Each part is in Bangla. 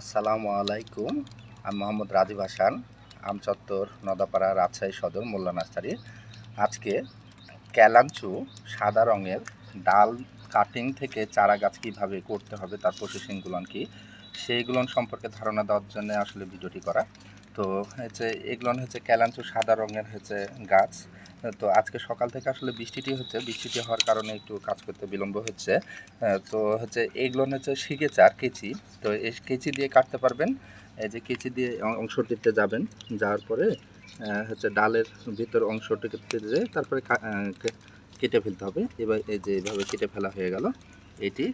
আসসালামু আলাইকুম। আমি মোহাম্মদ রাজীব হাসান, আমচত্বর, নদাপাড়া, রাজশাহী সদর, মোল্লা নার্সারি। আজকে ক্যালাঞ্চু সাদা রঙের ডাল কাটিং থেকে চারা গাছ কীভাবে করতে হবে, তার প্রসেসিংগুলোন কী, সেইগুলোন সম্পর্কে ধারণা দেওয়ার জন্য আসলে ভিডিওটি করা। তো হচ্ছে এগুলোন হচ্ছে ক্যালাঞ্চু সাদা রঙের হচ্ছে গাছ। তো আজকে সকাল থেকে আসলে বৃষ্টিটি হওয়ার কারণে একটু কাজ করতে বিলম্ব হচ্ছে। তো হচ্ছে এগুলো হচ্ছে শিখে 4 কেজি। তো এই কেচি দিয়ে কাটতে পারবেন। এই যে কেচি দিয়ে অংশটিতে যাবেন, যাওয়ার পরে হচ্ছে ডালের ভিতর অংশটিকে দিয়ে তারপরে কেটে ফেলতে হবে। এবার এই যে এইভাবে কেটে ফেলা হয়ে গেল, এটি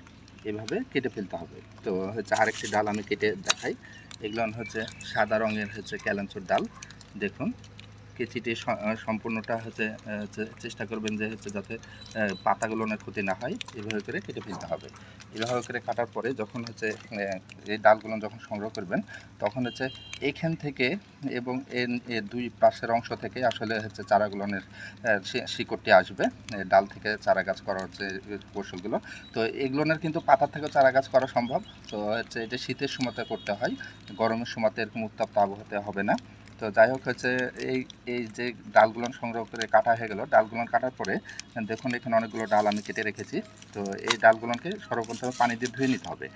এভাবে কেটে ফেলতে হবে। তো হচ্ছে আরেকটি ডাল আমি কেটে দেখাই। এগুলো হচ্ছে সাদা রঙের হচ্ছে ক্যালাঞ্চুর ডাল। দেখুন কেচিটি সম্পূর্ণটা হচ্ছে চেষ্টা করবেন যে হচ্ছে যাতে পাতাগুলোর ক্ষতি না হয়, এভাবে করে কেটে ফেলতে হবে। এভাবে করে কাটার পরে যখন হচ্ছে এই ডালগুলো যখন সংগ্রহ করবেন, তখন হচ্ছে এখান থেকে এবং এর দুই পাশের অংশ থেকে আসলে হচ্ছে চারাগুলোনের শিকড়টি আসবে। ডাল থেকে চারা গাছ করা হচ্ছে কৌশলগুলো। তো এগুলোনের কিন্তু পাতা থেকেও চারা গাছ করা সম্ভব। তো হচ্ছে এটা শীতের সময়তে করতে হয়, গরমের সময়তে এরকম উত্তপ্ত আবহাওয়াতে হবে না। তো যাই হোক হচ্ছে এই এই যে ডালগুলো সংগ্রহ করে কাটা হয়ে গেল, ডালগুলো কাটার পরে দেখুন এখানে অনেকগুলো ডাল আমি কেটে রেখেছি। তো এই ডালগুলোকে সর্বপ্রথমে পানি দিয়ে ধুয়ে নিতে হবে।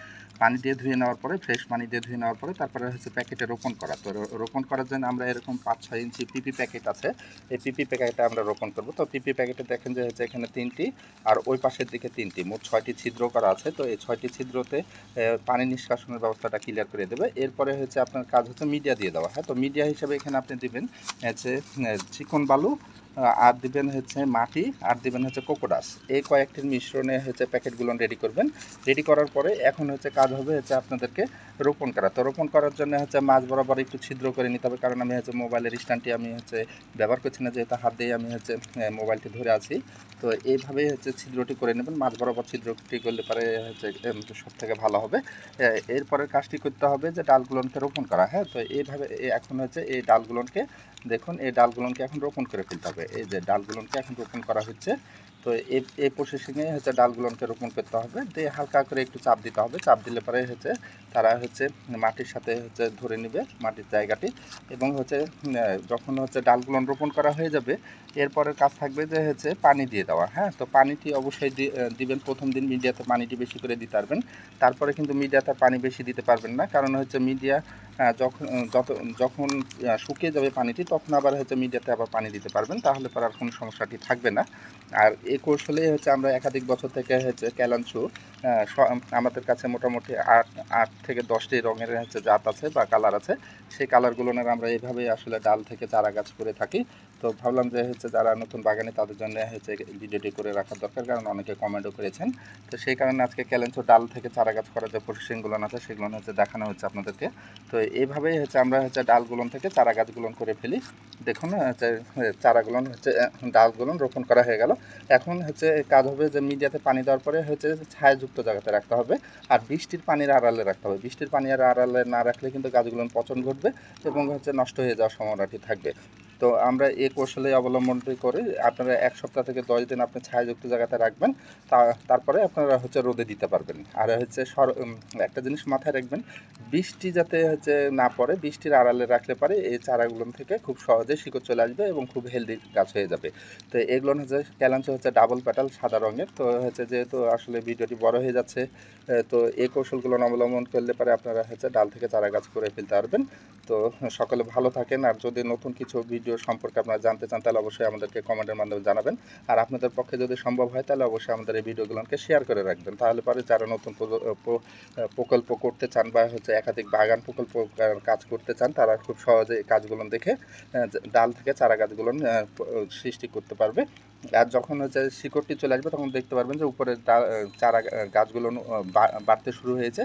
পানি দিয়ে ধুয়ে নেওয়ার পরে, ফ্রেশ পানি দিয়ে ধুয়ে নেওয়ার পরে তারপরে হচ্ছে প্যাকেটে রোপণ করা। তো রোপণ করার জন্য আমরা এরকম 5-6 ইঞ্চি পিপি প্যাকেট আছে, এই পিপি প্যাকেটে আমরা রোপণ করব। তো পিপি প্যাকেটে দেখেন যে হচ্ছে এখানে 3টি আর ওই পাশের দিকে 3টি, মোট 6টি ছিদ্র করা আছে। তো এই 6টি ছিদ্রতে পানি নিষ্কাশনের ব্যবস্থাটা ক্লিয়ার করে দেবে। এরপরে হচ্ছে আপনার কাজ হচ্ছে মিডিয়া দিয়ে দেওয়া। হ্যাঁ, তো মিডিয়া হিসেবে এখানে আপনি দিবেন হচ্ছে চিকন বালু, আর দিবেন হচ্ছে মাটি, আর দিবেন হচ্ছে কোকোডাস। এই কয়েকটির মিশ্রণে হচ্ছে প্যাকেটগুলো রেডি করবেন। রেডি করার পরে এখন হচ্ছে কাজ হবে হচ্ছে আপনাদেরকে রোপণ করা। তো রোপণ করার জন্য হচ্ছে মাঝ বরাবর একটু ছিদ্র করে নিতে হবে, কারণ আমি হচ্ছে মোবাইলের স্ট্যান্ডটি আমি হচ্ছে ব্যবহার করছি না, যেহেতু হাত দিয়ে আমি হচ্ছে মোবাইলটি ধরে আছি। তো এইভাবেই হচ্ছে ছিদ্রটি করে নেবেন। মাঝ বরাবর ছিদ্রটি করলে পারে হচ্ছে সব থেকে ভালো হবে। এরপরের কাজটি করতে হবে যে ডালগুলোকে রোপণ করা। হ্যাঁ, তো এইভাবে এখন হচ্ছে এই ডালগুলোকে দেখুন, এই ডালগুলোকে এখন রোপণ করে ফেলতে হবে। এই যে ডালগুলোকে এখন রোপণ করা হচ্ছে। তো এই প্রসেসিংয়ে হচ্ছে ডালগুলোকে রোপণ করতে হবে, দিয়ে হালকা করে একটু চাপ দিতে হবে। চাপ দিলে পরে হচ্ছে তারা হচ্ছে মাটির সাথে হচ্ছে ধরে নেবে মাটির জায়গাটি, এবং হচ্ছে যখন হচ্ছে ডালগুলো রোপণ করা হয়ে যাবে, এরপরের কাজ থাকবে যে হচ্ছে পানি দিয়ে দেওয়া। হ্যাঁ, তো পানিটি অবশ্যই দিবেন। প্রথম দিন মিডিয়াতে পানিটি বেশি করে দিতে পারবেন, তারপরে কিন্তু মিডিয়াতে পানি বেশি দিতে পারবেন না, কারণ হচ্ছে মিডিয়া যখন শুকিয়ে যাবে পানিটি, তখন আবার হচ্ছে মিডিয়াতে আবার পানি দিতে পারবেন, তাহলে পর আর কোনো সমস্যাটি থাকবে না। আর এই কৌশলে হচ্ছে আমরা একাধিক বছর থেকে হচ্ছে ক্যালাঞ্চু আমাদের কাছে মোটামুটি 8 থেকে 10টি রঙের হচ্ছে জাত আছে বা কালার আছে। সেই কালারগুলোর আমরা এইভাবেই আসলে ডাল থেকে চারা গাছ করে থাকি। তো ভাবলাম যে হচ্ছে যারা নতুন বাগানে তাদের জন্য হচ্ছে ভিডিওটি করে রাখার দরকার, কারণ অনেকে কমেন্টও করেছেন। তো সেই কারণে আজকে ক্যালাঞ্চু ডাল থেকে চারা গাছ করার যে প্রসেসিংগুলো আছে সেগুলো হচ্ছে দেখানো হচ্ছে আপনাদেরকে। তো এইভাবেই হচ্ছে আমরা হচ্ছে ডালগুলো থেকে চারা গাছগুলো করে ফেলি। দেখুন হচ্ছে চারাগুলো হচ্ছে ডালগুলো রোপণ করা হয়ে গেল। এখন হচ্ছে কাজ হবে যে মিডিয়াতে পানি দেওয়ার পরে হচ্ছে ছায়াযুক্ত জায়গাতে রাখতে হবে, আর বৃষ্টির পানির আড়ালে রাখতে হবে। বৃষ্টির পানির আড়ালে না রাখলে কিন্তু গাছগুলো পচন ঘটবে এবং হচ্ছে নষ্ট হয়ে যাওয়ার সম্ভাবনাটি থাকবে। তো আমরা এই কৌশলে অবলম্বন করে আপনারা 1 সপ্তাহ থেকে 10 দিন আপনি ছায়াযুক্ত জায়গাতে রাখবেন। তারপরে আপনারা হচ্ছে রোদে দিতে পারবেন। আর হচ্ছে একটা জিনিস মাথায় রাখবেন, বৃষ্টি যাতে হচ্ছে না পড়ে, বৃষ্টির আড়ালে রাখলে পারে এই চারাগুলো থেকে খুব সহজে শিকড় চলে আসবে এবং খুব হেলদি গাছ হয়ে যাবে। তো এগুলো হচ্ছে ক্যালাঞ্চু হচ্ছে ডাবল প্যাটাল সাদা রঙের। তো হচ্ছে যেহেতু আসলে ভিডিওটি বড় হয়ে যাচ্ছে, তো এই কৌশলগুলো অবলম্বন করলে পারে আপনারা হচ্ছে ডাল থেকে চারা গাছ করে ফেলতে পারবেন। তো সকলে ভালো থাকেন। আর যদি নতুন কিছু ভিডিও সম্পর্কে আপনারা জানতে চান, তাহলে অবশ্যই আমাদেরকে কমেন্টের মাধ্যমে জানাবেন। আর আপনাদের পক্ষে যদি সম্ভব হয়, তাহলে অবশ্যই আমাদের এই ভিডিওগুলোকে শেয়ার করে রাখবেন। তাহলে পরে যারা নতুন প্রকল্প করতে চান বা হচ্ছে একাধিক বাগান প্রকল্প কাজ করতে চান, তারা খুব সহজে এই কাজগুলো দেখে ডাল থেকে চারা গাছগুলো সৃষ্টি করতে পারবে। আর যখন হচ্ছে শিকড়টি চলে আসবে, তখন দেখতে পারবেন যে উপরে চারা গাছগুলো বাড়তে শুরু হয়েছে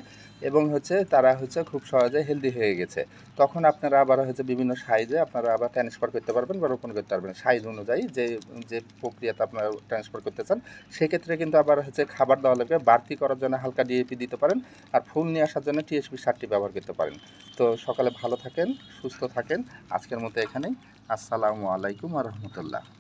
এবং হচ্ছে তারা হচ্ছে খুব সহজে হেলদি হয়ে গেছে। তখন আপনারা আবার হচ্ছে বিভিন্ন সাইজে আপনারা আবার ট্রান্সফার করতে পারবেন বা রোপণ করতে পারবেন, সাইজ অনুযায়ী যে যে প্রক্রিয়াতে আপনারা ট্রান্সফার করতে চান। সেক্ষেত্রে কিন্তু আবার হচ্ছে খাবার দেওয়া লাগবে। বাড়তি করার জন্য হালকা ডিএপি দিতে পারেন, আর ফুল নিয়ে আসার জন্য টিএসপি সারটি ব্যবহার করতে পারেন। তো সকালে ভালো থাকেন, সুস্থ থাকেন। আজকের মতো এখানেই। আসসালামু আলাইকুম ওয়া রাহমাতুল্লাহ।